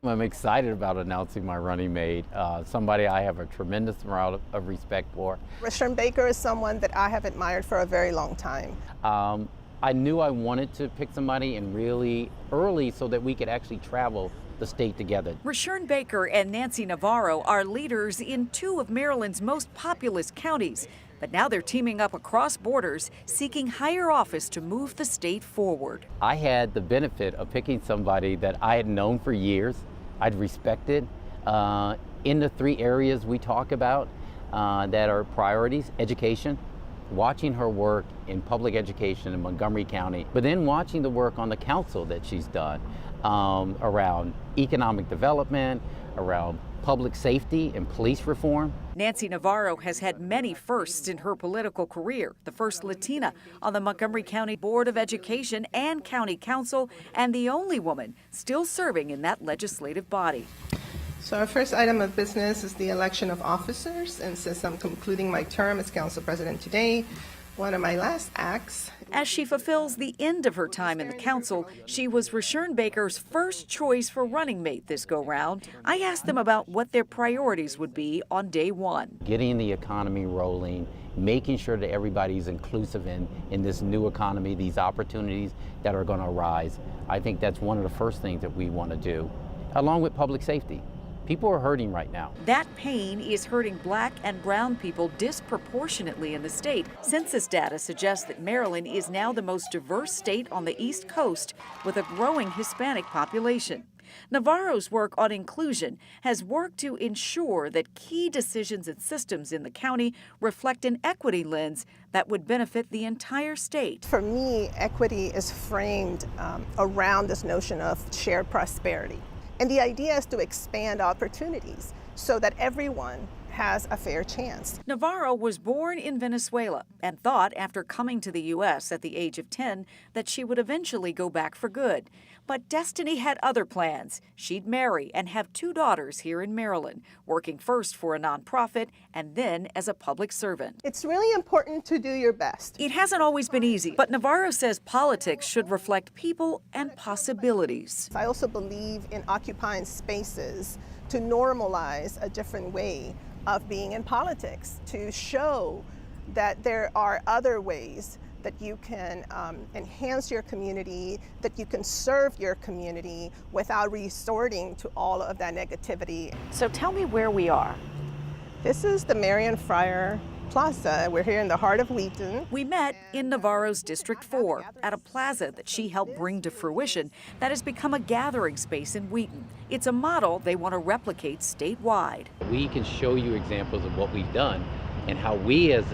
I'm excited about announcing my running mate, somebody I have a tremendous amount of respect for. Rushern Baker is someone that I have admired for a very long time. I knew I wanted to pick somebody and really early so that we could actually travel the state together. Rushern Baker and Nancy Navarro are leaders in two of Maryland's most populous counties. But now they're teaming up across borders, seeking higher office to move the state forward. I had the benefit of picking somebody that I had known for years, I'd respected, in the three areas we talk about that are priorities: education, watching her work in public education in Montgomery County, but then watching the work on the council that she's done around economic development, around public safety and police reform. Nancy Navarro has had many firsts in her political career. The first Latina on the Montgomery County Board of Education and County Council, and the only woman still serving in that legislative body. So our first item of business is the election of officers, and since I'm concluding my term as council president today, one of my last acts. As she fulfills the end of her time in the council, she was Rushern Baker's first choice for running mate this go-round. I asked them about what their priorities would be on day one. Getting the economy rolling, making sure that everybody's inclusive in this new economy, these opportunities that are going to arise. I think that's one of the first things that we want to do, along with public safety. People are hurting right now. That pain is hurting Black and brown people disproportionately in the state. Census data suggests that Maryland is now the most diverse state on the East Coast with a growing Hispanic population. Navarro's work on inclusion has worked to ensure that key decisions and systems in the county reflect an equity lens that would benefit the entire state. For me, equity is framed around this notion of shared prosperity. And the idea is to expand opportunities so that everyone has a fair chance. Navarro was born in Venezuela and thought after coming to the U.S. at the age of 10 that she would eventually go back for good. But destiny had other plans. She'd marry and have two daughters here in Maryland, working first for a nonprofit and then as a public servant. It's really important to do your best. It hasn't always been easy, but Navarro says politics should reflect people and possibilities. I also believe in occupying spaces to normalize a different way of being in politics, to show that there are other ways that you can enhance your community, that you can serve your community without resorting to all of that negativity. So tell me where we are. This is the Marion Fryer Plaza. We're here in the heart of Wheaton. We met in Navarro's District 4 at a plaza that she helped bring to fruition that has become a gathering space in Wheaton. It's a model they want to replicate statewide. We can show you examples of what we've done and how we as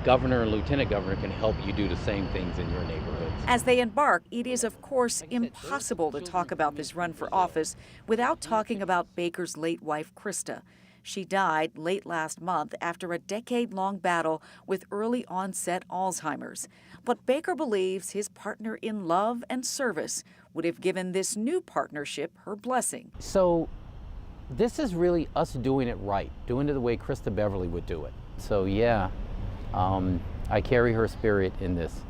governor and lieutenant governor can help you do the same things in your neighborhoods. As they embark, it is of course impossible to talk about this run for office without talking about Baker's late wife, Krista. She died late last month after a decade-long battle with early onset Alzheimer's. But Baker believes his partner in love and service would have given this new partnership her blessing. So this is really us doing it right, doing it the way Krista Beverly would do it. So yeah, I carry her spirit in this.